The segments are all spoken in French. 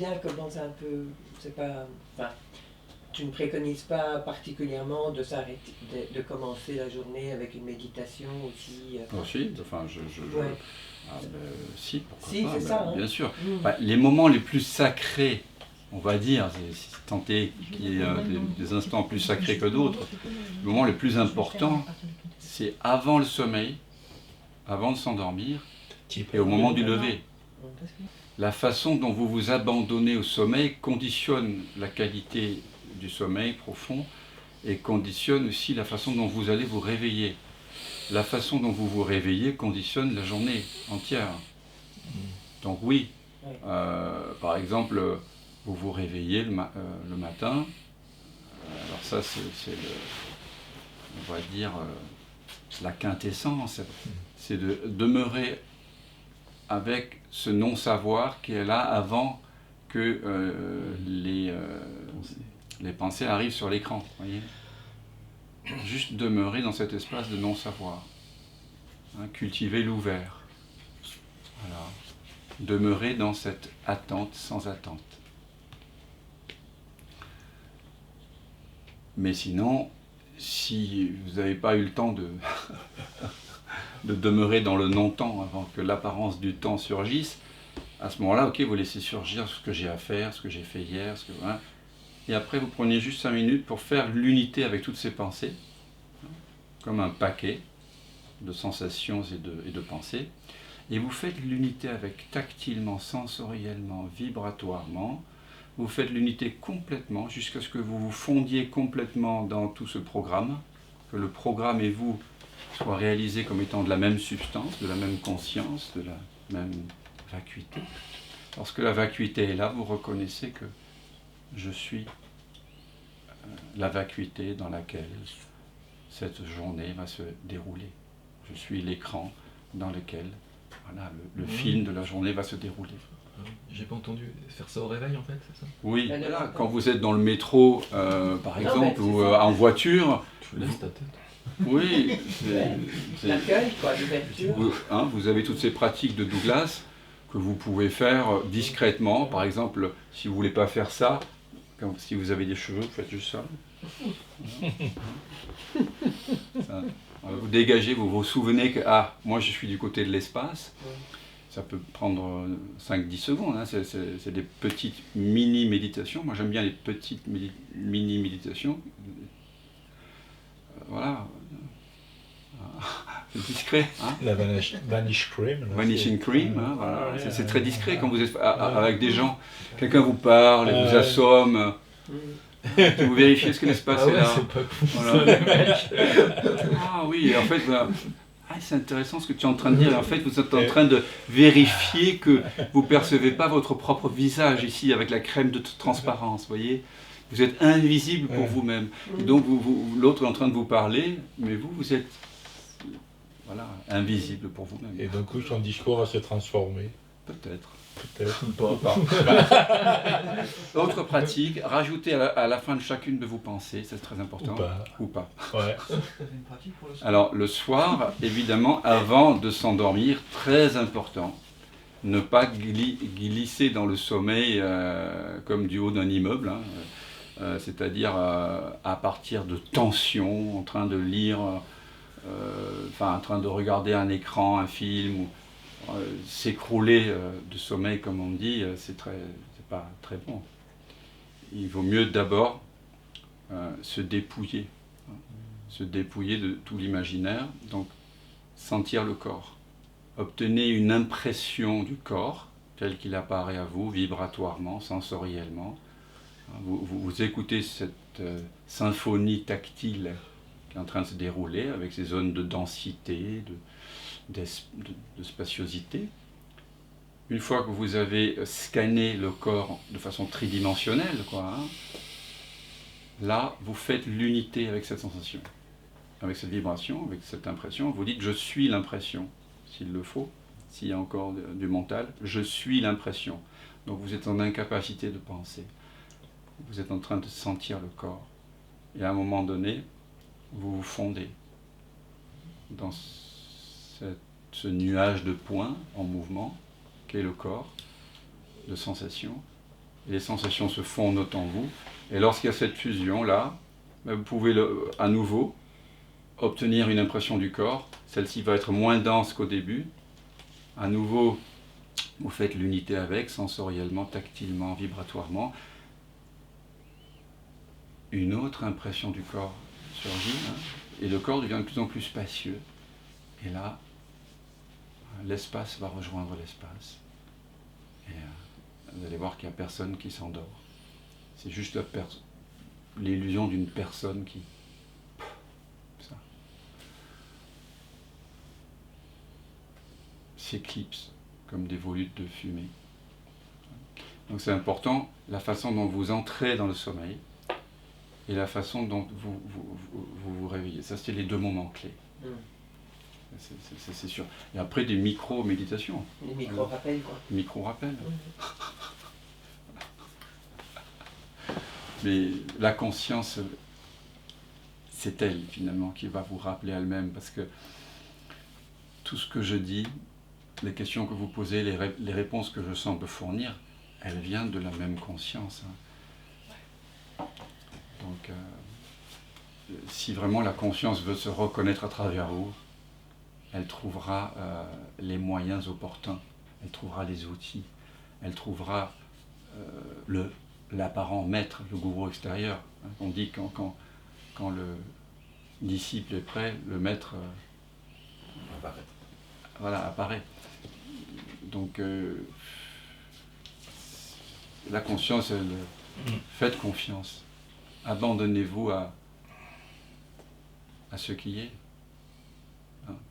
bien commencer un peu, c'est pas, enfin, tu ne préconises pas particulièrement de s'arrêter, de commencer la journée avec une méditation aussi. Si, enfin, Ouais. si, pourquoi si, pas, c'est ça, hein. bien sûr. Bah, les moments les plus sacrés, on va dire, c'est tenté qu'il y ait des instants plus sacrés que d'autres, le moment le plus important, c'est avant le sommeil, avant de s'endormir, et au moment du lever. La façon dont vous vous abandonnez au sommeil conditionne la qualité du sommeil profond et conditionne aussi la façon dont vous allez vous réveiller. La façon dont vous vous réveillez conditionne la journée entière. Donc oui, par exemple, vous vous réveillez le matin, alors ça c'est on va dire, la quintessence, c'est de demeurer avec ce non-savoir qui est là avant que les pensées arrivent sur l'écran. Voyez, juste demeurer dans cet espace de non-savoir. Hein, cultiver l'ouvert. Voilà. Demeurer dans cette attente sans attente. Mais sinon, si vous n'avez pas eu le temps de demeurer dans le non-temps avant que l'apparence du temps surgisse, à ce moment-là, ok, vous laissez surgir ce que j'ai à faire, ce que j'ai fait hier, hein, et après vous prenez juste 5 minutes pour faire l'unité avec toutes ces pensées, hein, comme un paquet de sensations et de pensées, et vous faites l'unité avec tactilement, sensoriellement, vibratoirement, vous faites l'unité complètement jusqu'à ce que vous vous fondiez complètement dans tout ce programme, que le programme et vous soient réalisés comme étant de la même substance, de la même conscience, de la même vacuité. Lorsque la vacuité est là, vous reconnaissez que je suis la vacuité dans laquelle cette journée va se dérouler. Je suis l'écran dans lequel voilà, le film de la journée va se dérouler. J'ai pas entendu. Faire ça au réveil en fait, c'est ça? Oui, voilà, quand vous êtes dans le métro, par exemple, ou en voiture. Tu laisses ta tête. Oui, l'accueil, quoi, l'ouverture. Vous avez toutes ces pratiques de Douglas que vous pouvez faire discrètement. Par exemple, si vous voulez pas faire ça, si vous avez des cheveux, vous faites juste ça. Vous dégagez, vous vous souvenez que moi je suis du côté de l'espace. Ça peut prendre 5-10 secondes, hein. C'est des petites mini-méditations. Moi j'aime bien les petites mini-méditations. Voilà. C'est discret. Hein. La Vanish Cream. Là, Vanishing Cream, hein, voilà. C'est très discret quand vous êtes avec des gens. Quelqu'un vous parle, vous assomme. Vous vérifiez ce que l'espace est là. C'est pas cool, voilà. ça, les mecs. Oui, en fait, c'est intéressant ce que tu es en train de dire. En fait, vous êtes en train de vérifier que vous ne percevez pas votre propre visage ici avec la crème de transparence, voyez. Vous êtes invisible pour vous-même. Et donc, l'autre est en train de vous parler, mais vous êtes invisible pour vous-même. Et d'un coup, son discours va se transformer. Peut-être. Peut-être. Pas. Autre pratique, rajoutez à la fin de chacune de vos pensées, c'est très important. Ou pas. Ouais. Alors, le soir, évidemment, avant de s'endormir, très important, ne pas glisser dans le sommeil comme du haut d'un immeuble, hein, c'est-à-dire à partir de tension, en train de lire, en train de regarder un écran, un film, ou s'écrouler de sommeil, comme on dit, c'est pas très bon. Il vaut mieux d'abord se dépouiller de tout l'imaginaire, donc sentir le corps. Obtenez une impression du corps tel qu'il apparaît à vous, vibratoirement, sensoriellement. Vous écoutez cette symphonie tactile qui est en train de se dérouler avec ces zones de densité, de spaciosité. Une fois que vous avez scanné le corps de façon tridimensionnelle, là, vous faites l'unité avec cette sensation, avec cette vibration, avec cette impression. Vous dites « je suis l'impression », s'il le faut, s'il y a encore du mental, « je suis l'impression ». Donc vous êtes en incapacité de penser. Vous êtes en train de sentir le corps. Et à un moment donné, vous vous fondez dans ce nuage de points en mouvement qu'est le corps, de sensations, et les sensations se fondent en vous. Et lorsqu'il y a cette fusion-là, vous pouvez à nouveau obtenir une impression du corps. Celle-ci va être moins dense qu'au début. À nouveau, vous faites l'unité avec, sensoriellement, tactilement, vibratoirement. Une autre impression du corps surgit, et le corps devient de plus en plus spacieux. Et là, l'espace va rejoindre l'espace. Et vous allez voir qu'il n'y a personne qui s'endort. C'est juste l'illusion d'une personne qui... ça. S'éclipse comme des volutes de fumée. Donc c'est important, la façon dont vous entrez dans le sommeil et la façon dont vous réveillez. Ça, c'est les deux moments clés. C'est sûr. Et après, des micro-méditations. Les micro-rappels, quoi. Micro-rappels. Mais la conscience, c'est elle, finalement, qui va vous rappeler elle-même. Parce que tout ce que je dis, les questions que vous posez, les réponses que je semble fournir, elles viennent de la même conscience. Donc, si vraiment la conscience veut se reconnaître à travers vous, elle trouvera les moyens opportuns, elle trouvera les outils, elle trouvera l'apparent maître, le gourou extérieur. On dit quand le disciple est prêt, le maître apparaît. Donc la conscience, faites confiance. Abandonnez-vous à ce qui est.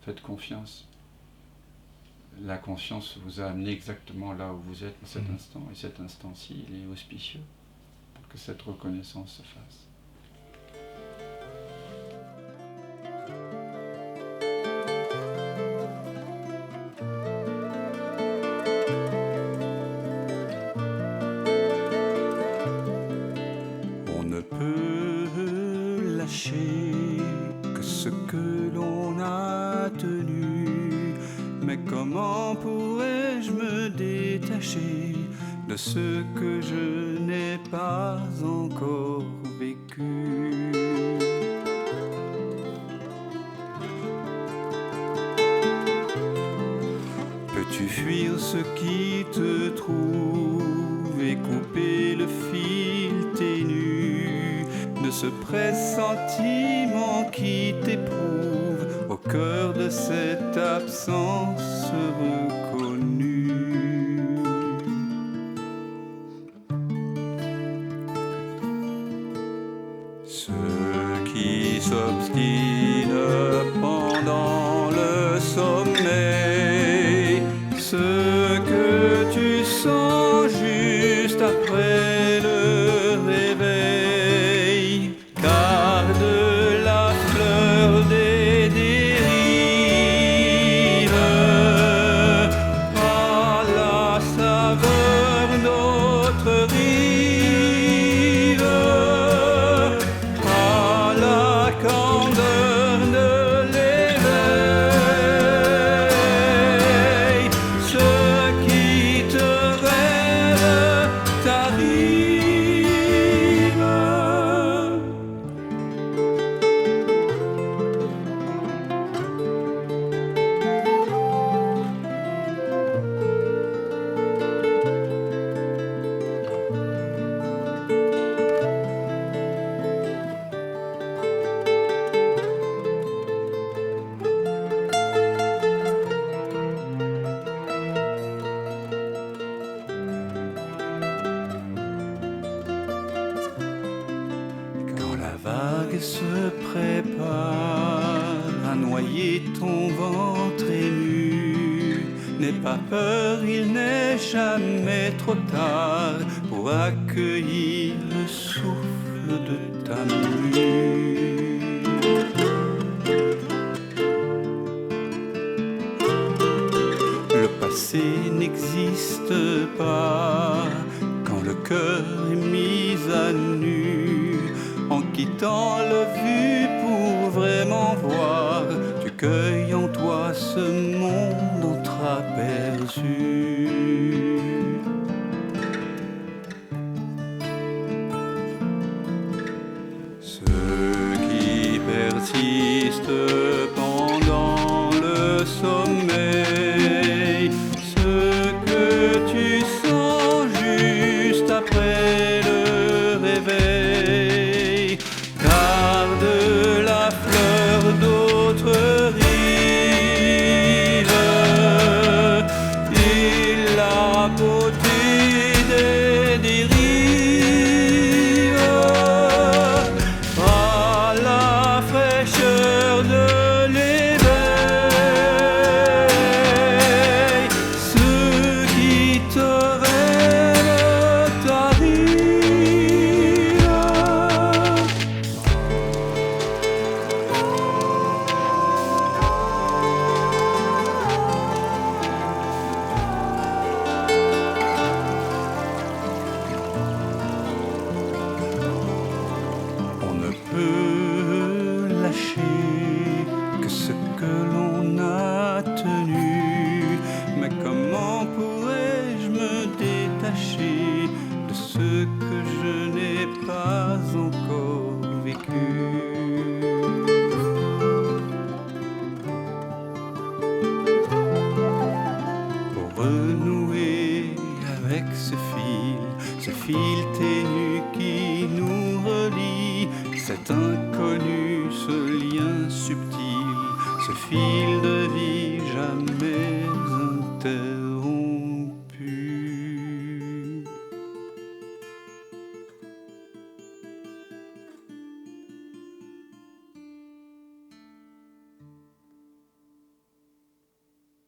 Faites confiance. La conscience vous a amené exactement là où vous êtes en cet instant, et cet instant-ci, il est auspicieux pour que cette reconnaissance se fasse. On ne peut lâcher que ce que l'on a tenu, mais comment pourrais-je me détacher de ce que je n'ai pas encore vécu? Peux-tu fuir ce qui te trouve et couper le fil ténu de ce pressentiment qui t'éprouve au cœur de cette absence reconnue? Ceux qui s'obstinent pendant le sommeil, ce que tu sens juste après le réveil, garde la fleur des dérives, à la saveur notre rive, à la candeur de l'éveil. Ce qui te rêve t'arrive. Quand la vague se prépare à noyer ton ventre ému, n'aie pas peur, il n'est jamais trop tard pour accueillir le souffle de ta mue. Le passé n'existe pas quand le cœur est mis à nu. En quittant le vu pour vraiment voir, tu cueilles en toi ce monde entreaperçu. de l'éveil. Ce qui te rêve t'arrive. On ne peut lâcher que ce que l'on a tenu. Mais comment pourrais-je me détacher de ce que je n'ai pas encore vécu? Pour renouer avec ce fil ténu qui nous relie, cet inconnu, ce lien subtil, ce fil de vie jamais interrompu.